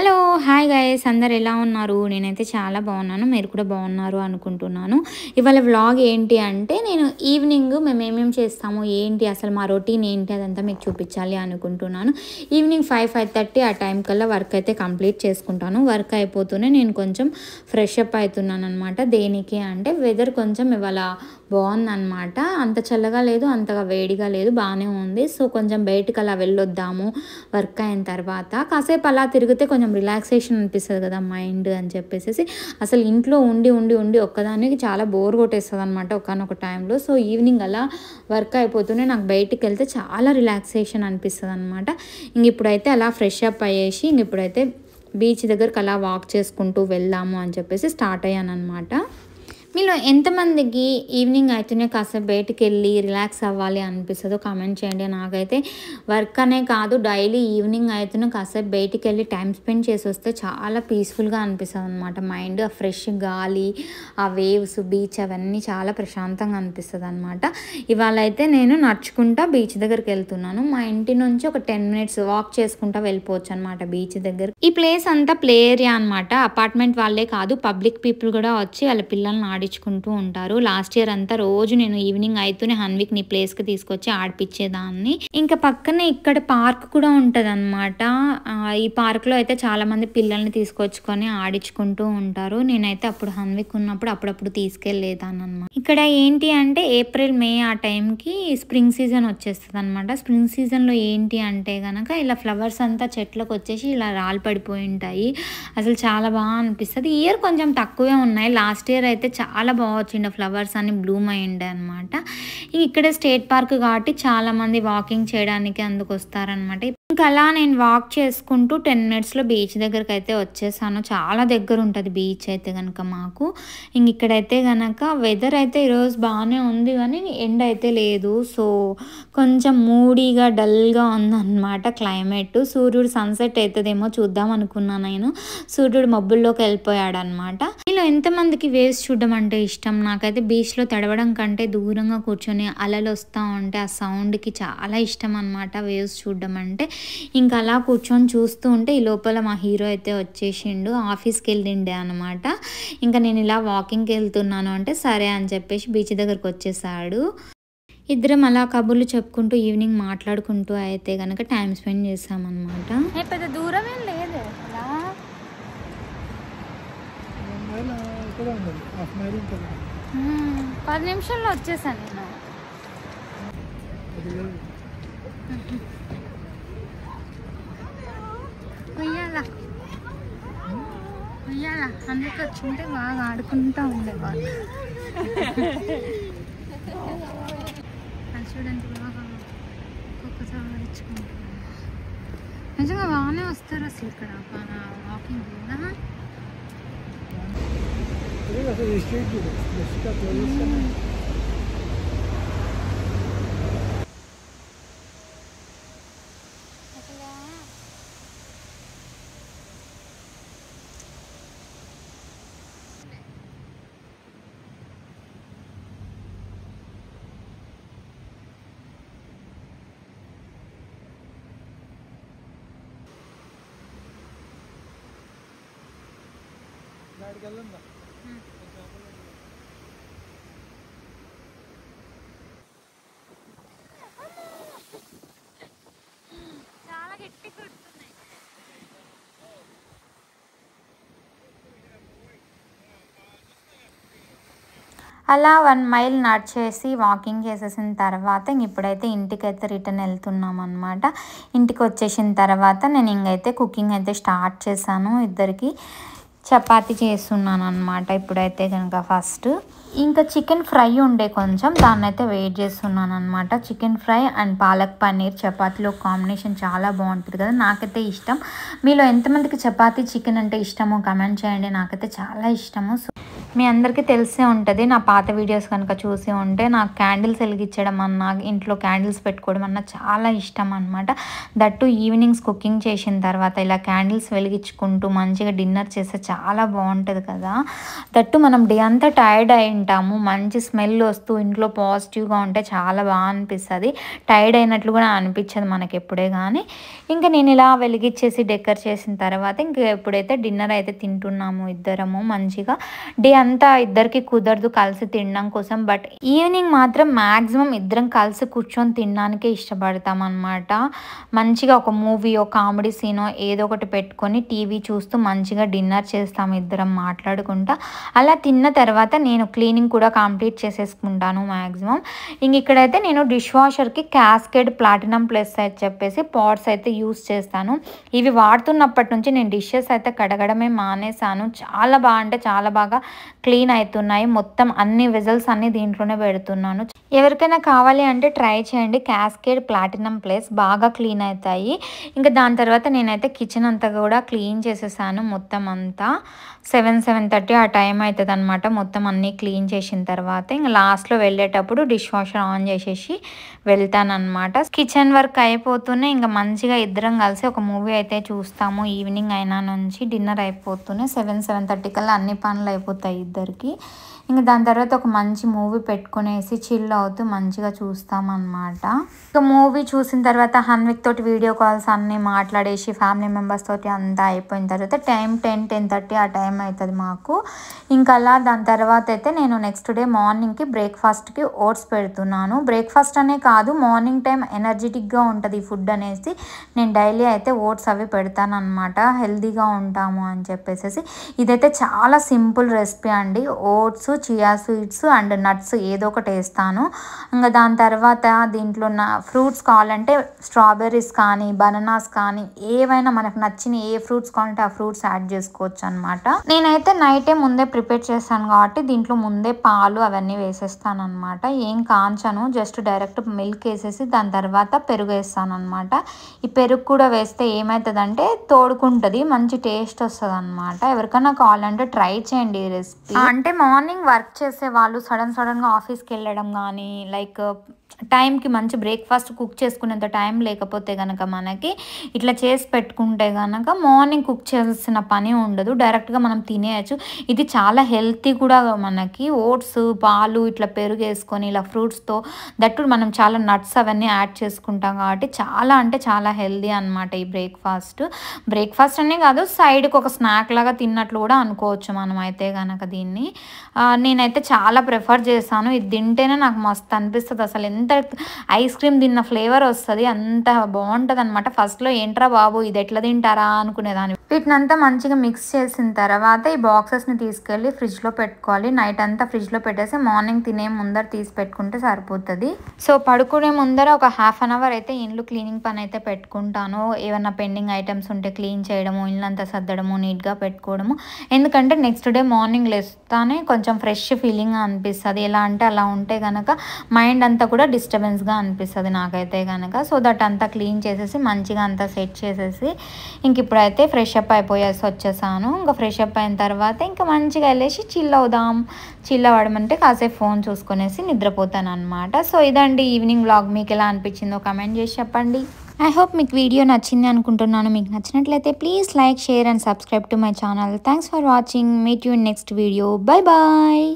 Hello! Hi guys అందరూ ఎలా ఉన్నారు? నేనైతే చాలా బాగున్నాను. మీరు కూడా బాగున్నారు అనుకుంటున్నాను. ఇవాళ వ్లాగ్ ఏంటి అంటే నేను ఈవినింగ్ మేము ఏమేమి చేస్తాము, ఏంటి అసలు మా రొటీన్ ఏంటి అదంతా మీకు చూపించాలి అనుకుంటున్నాను. ఈవినింగ్ 5:30 ఆ టైం కల్లా వర్క్ అయితే కంప్లీట్ చేసుకుంటాను. వర్క్ అయిపోతూనే నేను కొంచెం ఫ్రెష్ అప్ అవుతున్నాను అనమాట. దేనికి అంటే వెదర్ కొంచెం ఇవాళ బాగుందనమాట. అంత చల్లగా లేదు, అంతగా వేడిగా లేదు, బాగానే ఉంది. సో కొంచెం బయటకు అలా వెళ్ళొద్దాము వర్క్ అయిన తర్వాత, కాసేపు అలా తిరిగితే కొంచెం రిలాక్సేషన్ అనిపిస్తుంది కదా మైండ్ అని చెప్పేసి అసలు ఇంట్లో ఉండి ఉండి ఉండి ఒక్కదానికి చాలా బోర్ కొట్టేస్తుంది అనమాట ఒకానొక టైంలో. సో ఈవినింగ్ అలా వర్క్ అయిపోతూనే నాకు బయటికి వెళ్తే చాలా రిలాక్సేషన్ అనిపిస్తుంది అనమాట. ఇంక ఇప్పుడైతే అలా ఫ్రెష్ అప్ అయ్యేసి ఇంక ఇప్పుడైతే బీచ్ దగ్గరికి అలా వాక్ చేసుకుంటూ వెళ్దాము అని చెప్పేసి స్టార్ట్ అయ్యాను అనమాట. మీలో ఎంతమందికి ఈవినింగ్ అయితేనే కాసేపు బయటికి వెళ్ళి రిలాక్స్ అవ్వాలి అనిపిస్తుందో కామెంట్ చేయండి. నాకైతే వర్క్ అనే కాదు, డైలీ ఈవినింగ్ అయితేనే కాసేపు బయటికి వెళ్ళి టైం స్పెండ్ చేసి వస్తే చాలా పీస్ఫుల్గా అనిపిస్తుంది అనమాట. మైండ్ ఆ ఫ్రెష్ గాలి, ఆ వేవ్స్, బీచ్ అవన్నీ చాలా ప్రశాంతంగా అనిపిస్తుంది అనమాట. ఇవాళ అయితే నేను నడుచుకుంటా బీచ్ దగ్గరికి వెళ్తున్నాను. మా ఇంటి నుంచి ఒక 10 minutes వాక్ చేసుకుంటా వెళ్ళిపోవచ్చు అనమాట బీచ్ దగ్గర. ఈ ప్లేస్ అంతా ప్లే ఏరియా అనమాట. అపార్ట్మెంట్ వాళ్ళే కాదు, పబ్లిక్ పీపుల్ కూడా వచ్చి వాళ్ళ పిల్లల్ని ఆడించుకుంటూ ఉంటారు. లాస్ట్ ఇయర్ అంతా రోజు నేను ఈవినింగ్ అయితేనే హన్విక్ని ప్లేస్కి తీసుకొచ్చి ఆడిపించేదాన్ని. ఇంకా పక్కనే ఇక్కడ పార్క్ కూడా ఉంటుంది అనమాట. ఈ పార్క్లో అయితే చాలా మంది పిల్లల్ని తీసుకొచ్చుకొని ఆడించుకుంటూ ఉంటారు. నేనైతే అప్పుడు హన్విక్ ఉన్నప్పుడు అప్పుడప్పుడు తీసుకెళ్లేదాన్ని అనమాట. ఇక్కడ ఏంటి అంటే ఏప్రిల్ మే ఆ టైంకి స్ప్రింగ్ సీజన్ వచ్చేస్తుంది అనమాట. స్ప్రింగ్ సీజన్లో ఏంటి అంటే కనుక ఇలా ఫ్లవర్స్ అంతా చెట్లకు వచ్చేసి ఇలా రాలి పడిపోయి ఉంటాయి. అసలు చాలా బాగా అనిపిస్తుంది. ఈ ఇయర్ కొంచెం తక్కువే ఉన్నాయి. లాస్ట్ ఇయర్ అయితే చాలా బాగా వచ్చిండే ఫ్లవర్స్ అన్ని బ్లూమ్ అయ్యిండే అనమాట. ఇక్కడ స్టేట్ పార్క్ కాబట్టి చాలామంది వాకింగ్ చేయడానికి అందుకు వస్తారనమాట. ఇంకా అలా నేను వాక్ చేసుకుంటూ 10 minutesలో బీచ్ దగ్గరికి అయితే వచ్చేసాను. చాలా దగ్గర ఉంటుంది బీచ్ అయితే కనుక మాకు. ఇక్కడైతే కనుక వెదర్ అయితే ఈరోజు బాగానే ఉంది కానీ ఎండ అయితే లేదు. సో కొంచెం మూడీగా డల్గా ఉందన్నమాట క్లైమేట్. సూర్యుడు సన్సెట్ అవుతుందేమో చూద్దాం అనుకున్నాను నేను. సూర్యుడు మబ్బుల్లోకి వెళ్ళిపోయాడు అనమాట. మీలో ఎంతమందికి వేవ్స్ చూడడం అంటే ఇష్టం? నాకైతే బీచ్లో తడవడం కంటే దూరంగా కూర్చొని అలలు వస్తూ ఉంటే ఆ సౌండ్కి చాలా ఇష్టం అనమాట వేవ్స్ చూడడం అంటే. ఇంకా అలా కూర్చొని చూస్తూ ఉంటే ఈ లోపల మా హీరో అయితే వచ్చేసిండు. ఆఫీస్కి వెళ్ళిండే అనమాట. ఇంకా నేను ఇలా వాకింగ్కి వెళ్తున్నాను అంటే సరే అని చెప్పేసి బీచ్ దగ్గరకు వచ్చేసాడు. ఇద్దరం అలా కబుర్లు చెప్పుకుంటూ ఈవినింగ్ మాట్లాడుకుంటూ అయితే కనుక టైం స్పెండ్ చేసామన్నమాట. పెద్ద దూరం ఏం లేదు, 10 నిమిషాల్లో వచ్చేసాను నేను. ఉయ్యాలా అందుకు వచ్చుంటే బాగా ఆడుకుంటూ ఉండేవాళ్ళు. చూడండి బాగా ఒక్కొక్కసారి ఆడించుకుంటారు. నిజంగా బాగానే వస్తారు అసలు ఇక్కడ వాకింగ్ కూడా. చాలా గట్టి కొడుతున్నాయి. అలా 1 mile నడిచేసి వాకింగ్ చేసేసిన తర్వాత ఇప్పుడైతే ఇంటికైతే రిటర్న్ వెళ్తున్నాం అనమాట. ఇంటికి వచ్చేసిన తర్వాత నేను ఇంకైతే కుకింగ్ అయితే స్టార్ట్ చేశాను. ఇద్దరికి చపాతీ చేస్తున్నాను అనమాట. ఇప్పుడైతే కనుక ఫస్ట్ ఇంకా చికెన్ ఫ్రై ఉండే కొంచెం దాన్ని అయితే వెయిట్ చేస్తున్నాను అనమాట. Chicken fry and palak paneer చపాతీలో కాంబినేషన్ చాలా బాగుంటుంది కదా, నాకైతే ఇష్టం. మీలో ఎంతమందికి చపాతీ చికెన్ అంటే ఇష్టమో కమెంట్ చేయండి. నాకైతే చాలా ఇష్టము. సో మీ అందరికీ తెలిసే ఉంటది. నా పాత వీడియోస్ కనుక చూసి ఉంటే నాకు క్యాండిల్స్ వెలిగించడం అన్నా, ఇంట్లో క్యాండిల్స్ పెట్టుకోవడం అన్నా చాలా ఇష్టం అనమాట. దట్టు ఈవినింగ్స్ కుకింగ్ చేసిన తర్వాత ఇలా క్యాండిల్స్ వెలిగించుకుంటూ మంచిగా డిన్నర్ చేస్తే చాలా బాగుంటుంది కదా. దట్టు మనం డే అంతా టైర్డ్ అయి ఉంటాము, మంచి స్మెల్ వస్తూ ఇంట్లో పాజిటివ్గా ఉంటే చాలా బాగా అనిపిస్తుంది. టైర్డ్ అయినట్లు కూడా అనిపించదు మనకి ఎప్పుడే కానీ. ఇంకా నేను ఇలా వెలిగించేసి డెకర్ చేసిన తర్వాత ఇంక ఎప్పుడైతే డిన్నర్ అయితే తింటున్నాము ఇద్దరము మంచిగా. డే అంతా ఇద్దరికి కుదరదు కలిసి తినడం కోసం, బట్ ఈవినింగ్ మాత్రం మ్యాక్సిమం ఇద్దరం కలిసి కూర్చొని తినడానికే ఇష్టపడతాం అనమాట. మంచిగా ఒక మూవీ, ఒక కామెడీ సీనో ఏదో ఒకటి పెట్టుకొని టీవీ చూస్తూ మంచిగా డిన్నర్ చేస్తాం ఇద్దరం మాట్లాడుకుంటా. అలా తిన్న తర్వాత నేను క్లీనింగ్ కూడా కంప్లీట్ చేసేసుకుంటాను మ్యాక్సిమం. ఇంక ఇక్కడైతే నేను డిష్ వాషర్కి క్యాస్కేడ్ ప్లాటినం ప్లస్ అయితే చెప్పేసి పాట్స్ అయితే యూస్ చేస్తాను. ఇవి వాడుతున్నప్పటి నుంచి నేను డిషెస్ అయితే కడగడమే మానేసాను. చాలా బాగా అంటే చాలా బాగా క్లీన్ అవుతున్నాయి. మొత్తం అన్ని వెజల్స్ అన్ని దీంట్లోనే పెడుతున్నాను. ఎవరికైనా కావాలి అంటే ట్రై చేయండి. క్యాస్కేడ్ ప్లాటినం ప్లస్ బాగా క్లీన్ అవుతాయి. ఇంకా దాని తర్వాత నేనైతే కిచెన్ అంతా కూడా క్లీన్ చేసేసాను. మొత్తం అంతా 7-7:30 ఆ టైం అవుతుంది అనమాట. మొత్తం అన్నీ క్లీన్ చేసిన తర్వాత ఇంకా లాస్ట్లో వెళ్ళేటప్పుడు డిష్ వాషర్ ఆన్ చేసేసి వెళ్తానమాట. కిచెన్ వర్క్ అయిపోతూనే ఇంకా మంచిగా ఇద్దరం కలిసి ఒక మూవీ అయితే చూస్తాము. ఈవినింగ్ అయినా నుంచి డిన్నర్ అయిపోతూనే 7-7:30 కల్లా అన్ని పనులు అయిపోతాయి ఇద్దరికి. ఇంకా దాని తర్వాత ఒక మంచి మూవీ పెట్టుకునేసి చిల్ అవుతూ మంచిగా చూస్తామన్నమాట. ఇంకా మూవీ చూసిన తర్వాత హన్విక్ తోటి వీడియో కాల్స్ అన్నీ మాట్లాడేసి ఫ్యామిలీ మెంబర్స్ తోటి అంతా అయిపోయిన తర్వాత టైం 10-10:30 ఆ టైం అవుతుంది మాకు. ఇంకా అలా దాని తర్వాత అయితే నేను నెక్స్ట్ డే మార్నింగ్కి బ్రేక్ఫాస్ట్కి ఓట్స్ పెడుతున్నాను. బ్రేక్ఫాస్ట్ అనే కాదు, మార్నింగ్ టైం ఎనర్జెటిక్గా ఉంటుంది ఈ ఫుడ్ అనేసి నేను డైలీ అయితే ఓట్స్ అవి పెడతాను అనమాట, హెల్తీగా ఉంటాము అని చెప్పేసి. ఇదైతే చాలా సింపుల్ రెసిపీ అండి. Oats, chia seeds and nuts ఏదో ఒకటి వేస్తాను. ఇంకా దాని తర్వాత దీంట్లో ఫ్రూట్స్ కావాలంటే స్ట్రాబెర్రీస్ కానీ బనానాస్ కానీ ఏవైనా మనకు నచ్చిన ఏ ఫ్రూట్స్ కావాలంటే ఆ ఫ్రూట్స్ యాడ్ చేసుకోవచ్చు అనమాట. నేనైతే నైటే ముందే ప్రిపేర్ చేస్తాను కాబట్టి దీంట్లో ముందే పాలు అవన్నీ వేసేస్తాను అనమాట. ఏం కాంచను, జస్ట్ డైరెక్ట్ మిల్క్ వేసేసి దాని తర్వాత పెరుగు వేస్తాను అనమాట. ఈ పెరుగు కూడా వేస్తే ఏమవుతుందంటే తోడుకుంటుంది, మంచి టేస్ట్ వస్తుంది అనమాట. ఎవరికైనా కావాలంటే ట్రై చేయండి ఈ రెసిపీ. అంటే మార్నింగ్ వర్క్ చేసే వాళ్ళు సడన్గా ఆఫీస్కి వెళ్ళడం కానీ లైక్ టైంకి మంచి బ్రేక్ఫాస్ట్ కుక్ చేసుకునేంత టైం లేకపోతే కనుక మనకి ఇట్లా చేసి పెట్టుకుంటే కనుక మార్నింగ్ కుక్ చేయాల్సిన పని ఉండదు, డైరెక్ట్గా మనం తినేయచ్చు. ఇది చాలా హెల్తీ కూడా మనకి. ఓట్స్, పాలు, ఇట్లా పెరుగు వేసుకొని ఇలా ఫ్రూట్స్తో దట్టు మనం చాలా నట్స్ అవన్నీ యాడ్ చేసుకుంటాం కాబట్టి చాలా అంటే చాలా హెల్తీ అనమాట ఈ బ్రేక్ఫాస్ట్ అనే కాదు, సైడ్కి ఒక స్నాక్ లాగా తిన్నట్లు కూడా అనుకోవచ్చు మనం అయితే కనుక దీన్ని. నేనైతే చాలా ప్రిఫర్ చేశాను. ఇది తింటేనే నాకు మస్తు అనిపిస్తుంది. అసలు ఎంత ఐస్ క్రీమ్ తిన్న ఫ్లేవర్ వస్తుంది, అంత బాగుంటుంది అనమాట. ఫస్ట్లో ఏంట్రా బాబు ఇది ఎట్లా తింటారా అనుకునేదాన్ని. వీటినంతా మంచిగా మిక్స్ చేసిన తర్వాత ఈ బాక్సెస్ని తీసుకెళ్ళి ఫ్రిడ్జ్లో పెట్టుకోవాలి. నైట్ అంతా ఫ్రిడ్జ్లో పెట్టేసి మార్నింగ్ తినే ముందర తీసి పెట్టుకుంటే సరిపోతుంది. సో పడుకునే ముందర ఒక హాఫ్ అన్ అవర్ అయితే ఇండ్లు క్లీనింగ్ పని అయితే పెట్టుకుంటాను. ఏమన్నా పెండింగ్ ఐటమ్స్ ఉంటే క్లీన్ చేయడము, ఇల్లంతా సర్దడము, నీట్గా పెట్టుకోవడము. ఎందుకంటే నెక్స్ట్ డే మార్నింగ్ లేస్తానే కొంచెం ఫ్రెష్ ఫీలింగ్ అనిపిస్తుంది. ఎలా అంటే అలా ఉంటే కనుక మైండ్ అంతా కూడా డిస్టర్బెన్స్గా అనిపిస్తుంది నాకైతే కనుక. సో దట్ అంతా క్లీన్ చేసేసి మంచిగా అంతా సెట్ చేసేసి ఇంక ఇప్పుడైతే ఫ్రెష్ అప్ అయిపోయేసి వచ్చేసాను. ఇంకా ఫ్రెష్ అప్ అయిన తర్వాత ఇంకా మంచిగా వెళ్ళేసి చిల్ అవ్వడం అంటే కాసేపు ఫోన్ చూసుకునేసి నిద్రపోతాను అనమాట. సో ఇదండి ఈవినింగ్ వ్లాగ్. మీకు ఎలా అనిపించిందో కమెంట్ చేసి చెప్పండి. ఐ హోప్ మీకు వీడియో నచ్చింది అనుకుంటున్నాను. మీకు నచ్చినట్లయితే please like, share and subscribe to my channel. Thanks for watching. Meet you in next video. Bye bye.